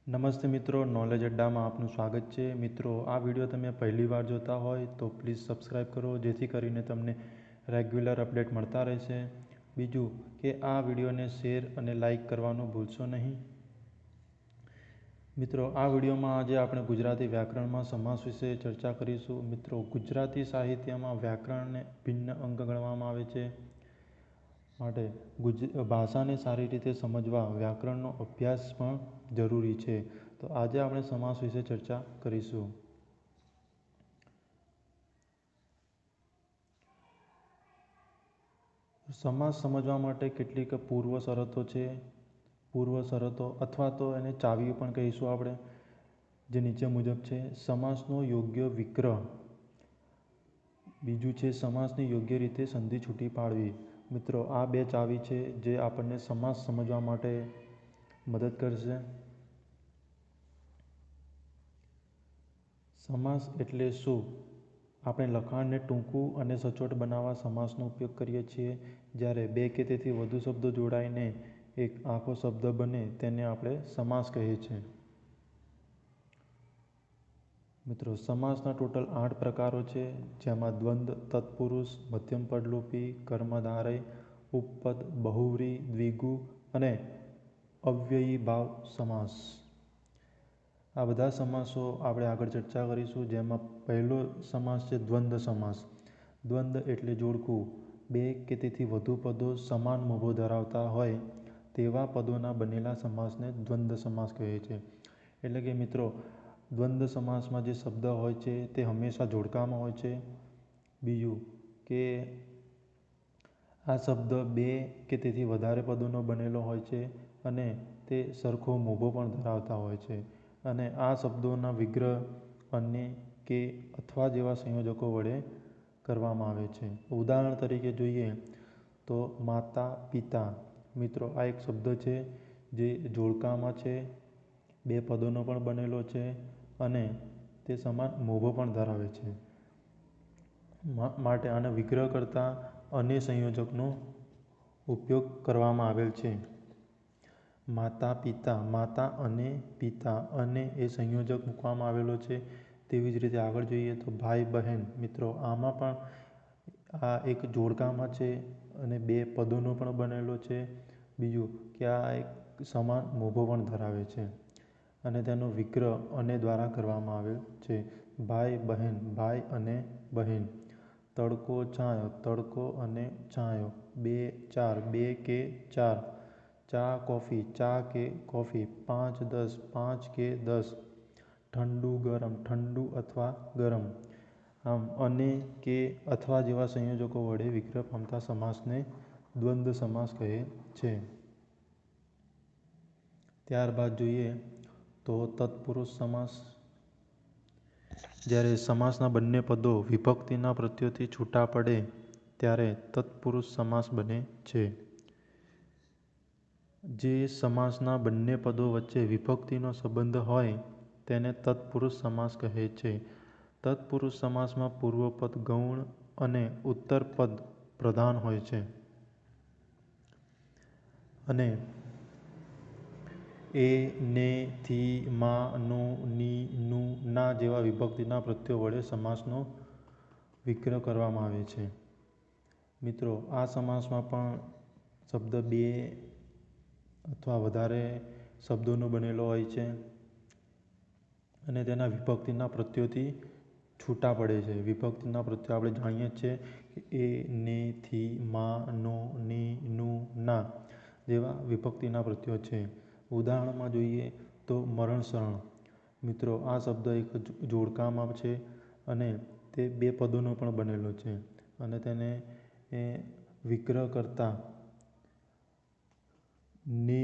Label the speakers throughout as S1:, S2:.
S1: નમસ્તે મિત્રો, નોલેજ અડ્ડામાં આપનું સ્વાગત છે. મિત્રો, આ વિડીયો તમે પહેલી વાર જોતા હોય તો પ્લીઝ સબસ્ક્રાઈબ કરો, જેથી કરીને તમને રેગ્યુલર અપડેટ મળતા રહેશે. બીજું કે આ વિડીયોને શેર અને લાઈક કરવાનું ભૂલશો નહીં. મિત્રો, આ વિડીયોમાં આજે આપણે ગુજરાતી વ્યાકરણમાં સમાસ વિશે ચર્ચા કરીશું. મિત્રો, ગુજરાતી સાહિત્યમાં વ્યાકરણને ભિન્ન અંગ ગણવામાં આવે છે. માટે ભાષાને સારી રીતે સમજવા વ્યાકરણનો અભ્યાસ પણ જરૂરી છે. તો આજે આપણે સમાસ વિશે ચર્ચા કરીશું. સમાસ સમજવા માટે કેટલીક પૂર્વ શરતો છે. પૂર્વ શરતો અથવા તો એને ચાવીઓ પણ કહીશું આપણે, જે નીચે મુજબ છે. સમાસનો યોગ્ય વિગ્રહ. બીજું છે સમાસની યોગ્ય રીતે સંધિ છૂટી પાડવી. મિત્રો, આ બે ચાવી છે જે આપણને સમાસ સમજવા માટે મદદ કરશે. સમાસ એટલે શું? આપણે લખાણને ટૂંકું અને સચોટ બનાવવા સમાસનો ઉપયોગ કરીએ છીએ. જ્યારે બે કે તેથી વધુ શબ્દો જોડાઈને એક આખો શબ્દ બને તેને આપણે સમાસ કહીએ છીએ. મિત્રો, સમાસના ટોટલ 8 પ્રકારો છે, જેમાં દ્વંદ્વ, તત્પુરુષ, મધ્યમપદ લોપી, કર્મધારય, ઉપપદ, બહુવ્રીહી, દ્વિગુ અને અવ્યયીભાવ સમાસ. આ બધા સમાસો આપણે આગળ ચર્ચા કરીશું. જેમાં પહેલો સમાસ છે દ્વંદ્વ સમાસ. દ્વંદ્વ એટલે જોડકું. બે કે તેથી વધુ પદો સમાન મોભો ધરાવતા હોય તેવા પદોના બનેલા સમાસને દ્વંદ્વ સમાસ કહે છે. એટલે કે મિત્રો, દ્વંદ્વ સમાસમાં જે શબ્દ હોય છે તે હંમેશા જોડકામાં હોય છે. બીજું કે આ શબ્દ બે કે તેથી વધારે પદોનો બનેલો હોય છે અને તે સરખો મોભો પણ ધરાવતા હોય છે. અને આ શબ્દોના વિગ્રહ અને કે અથવા જેવા સંયોજકો વડે કરવામાં આવે છે. ઉદાહરણ તરીકે જોઈએ તો માતા પિતા. મિત્રો, આ એક શબ્દ છે જે જોડકામાં છે, બે પદોનો પણ બનેલો છે અને તે સમાન મોભો પણ ધરાવે છે. માટે આને વિગ્રહ કરતા અને સંયોજકનો ઉપયોગ કરવામાં આવેલ છે. માતા પિતા, માતા અને પિતા, અને એ સંયોજક મૂકવામાં આવેલો છે. તેવી જ રીતે આગળ જોઈએ તો ભાઈ બહેન. મિત્રો, આમાં પણ આ એક જોડકામાં છે અને બે પદોનો પણ બનેલો છે. બીજું કે આ એક સમાન મોભો પણ ધરાવે છે અને તેનો વિગ્રહ અને દ્વારા કરવામાં આવેલ છે. ભાઈ બહેન, ભાઈ અને બહેન. તડકો છાંયો, તડકો અને છાંયો. બે ચાર, બે કે ચાર. ચા કોફી, ચા કે કોફી. 5 10, 5 કે 10. ઠંડુ ગરમ, ઠંડુ અથવા ગરમ. આમ અને કે અથવા જેવા સંયોજકો વડે વિગ્રહ પામતા સમાસને દ્વંદ્વ સમાસ કહે છે. ત્યારબાદ જોઈએ તો તત્પુરુષ સમાસ. જ્યારે સમાસના બંને પદો વિભક્તિના પ્રત્યયથી છૂટા પડે ત્યારે તત્પુરુષ સમાસ બને છે. જે સમાસના બંને પદો વચ્ચે વિભક્તિનો સંબંધ હોય તેને તત્પુરુષ સમાસ કહે છે. તત્પુરુષ સમાસમાં પૂર્વપદ ગૌણ અને ઉત્તરપદ પ્રધાન હોય છે. અને એ, ને, થી, માં, નો, ની, નું, ના જેવા વિભક્તિના પ્રત્યયો વડે સમાસનો વિગ્રહ કરવામાં આવે છે. મિત્રો, આ સમાસમાં પણ શબ્દ બે અથવા વધારે શબ્દોનો બનેલો હોય છે અને તેના વિભક્તિના પ્રત્યયોથી છૂટા પડે છે. વિભક્તિના પ્રત્યયો આપણે જાણીએ છીએ કે એ, ને, થી, માં, નો, ની, નું, ના જેવા વિભક્તિના પ્રત્યયો છે. ઉદાહરણમાં જોઈએ તો મરણશરણ. મિત્રો, આ શબ્દ એક જોડકામાં છે અને તે બે પદોનો પણ બનેલો છે અને તેને વિગ્રહ કરતા ને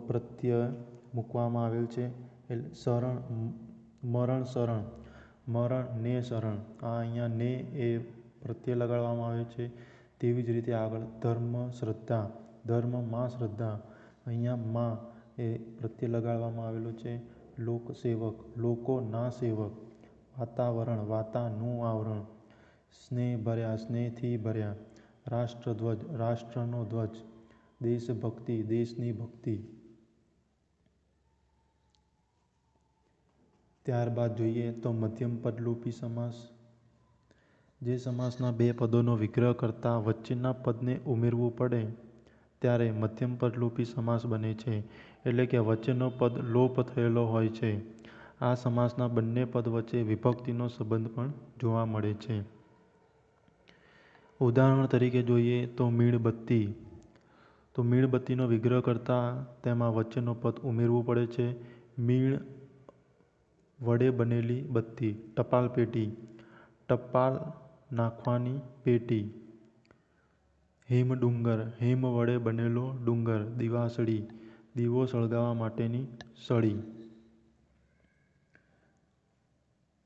S1: પ્રત્યય મૂકવામાં આવેલ છે. એટલે શરણ, મરણ શરણ. મરણ ને શરણ. આ અહીંયા ને એ પ્રત્યય લગાડવામાં આવે છે. તેવી જ રીતે આગળ ધર્મ શ્રદ્ધા. ધર્મમાં શ્રદ્ધા. અહીંયા માં એ પ્રત્યય લગાડવામાં આવેલો છે. લોકસેવક, લોકોના સેવક. વાતાવરણ, વાતાનું આવરણ. સ્નેહ ભર્યા, સ્નેહથી ભર્યા. રાષ્ટ્રધ્વજ, રાષ્ટ્રનો ધ્વજ. દેશભક્તિ, દેશની ભક્તિ. ત્યારબાદ જોઈએ તો મધ્યમ પદલોપી સમાસ. જે સમાસના બે પદોનો વિગ્રહ કરતાં વચ્ચેના પદને ઉમેરવું પડે ત્યારે મધ્યમ પદલોપી સમાસ બને છે. એટલે કે વચ્ચેનો પદ લોપ થયેલો હોય છે. આ સમાસના બંને પદ વચ્ચે વિભક્તિનો સંબંધ પણ જોવા મળે છે. ઉદાહરણ તરીકે જોઈએ તો મીણબત્તી. તો મીણબત્તીનો વિગ્રહ કરતાં તેમાં વચ્ચેનો પદ ઉમેરવું પડે છે. મીણ વડે બનેલી બત્તી. ટપાલ પેટી. ટપાલ નાખવાની પેટી. હિમડુંગર. હિમ વડે બનેલો ડુંગર. દિવાસળી. દીવો સળગાવવા માટેની સળી.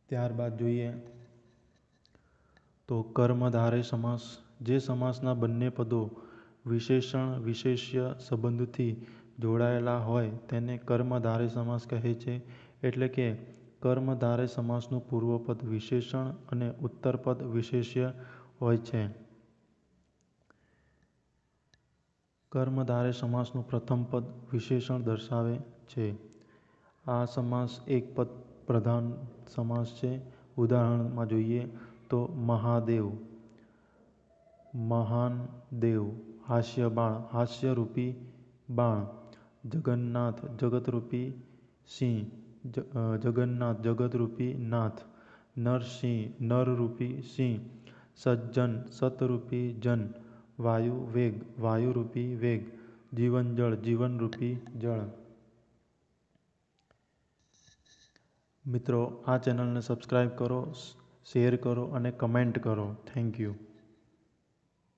S1: ત્યારબાદ જોઈએ તો કર્મધારય સમાસ. જે સમાસના બંને પદો વિશેષણ વિશેષ્ય સંબંધથી જોડાયેલા હોય તેને કર્મધારય સમાસ કહે છે. એટલે કે કર્મધારય સમાસનું પૂર્વપદ વિશેષણ અને ઉત્તરપદ વિશેષ્ય હોય છે. કર્મધારય સમાસનું પ્રથમ પદ વિશેષણ દર્શાવે છે. આ સમાસ એક પદ પ્રધાન સમાસ છે. ઉદાહરણમાં જોઈએ તો મહાદેવ. મહાન દેવ. હાસ્યબાણ. હાસ્યરૂપી બાણ. જગન્નાથ. જગતરૂપી સિંહ. જગન્નાથ. જગતરૂપી નાથ. નરસિંહ. નરરૂપી સિંહ. સજ્જન. સતરૂપી જન. વાયુ. વેગ. વાયુરૂપી વેગ. જીવનજળ. જીવનરૂપી જળ. મિત્રો, આ ચેનલને સબસ્ક્રાઈબ કરો, શેર કરો અને કમેન્ટ કરો. Thank you.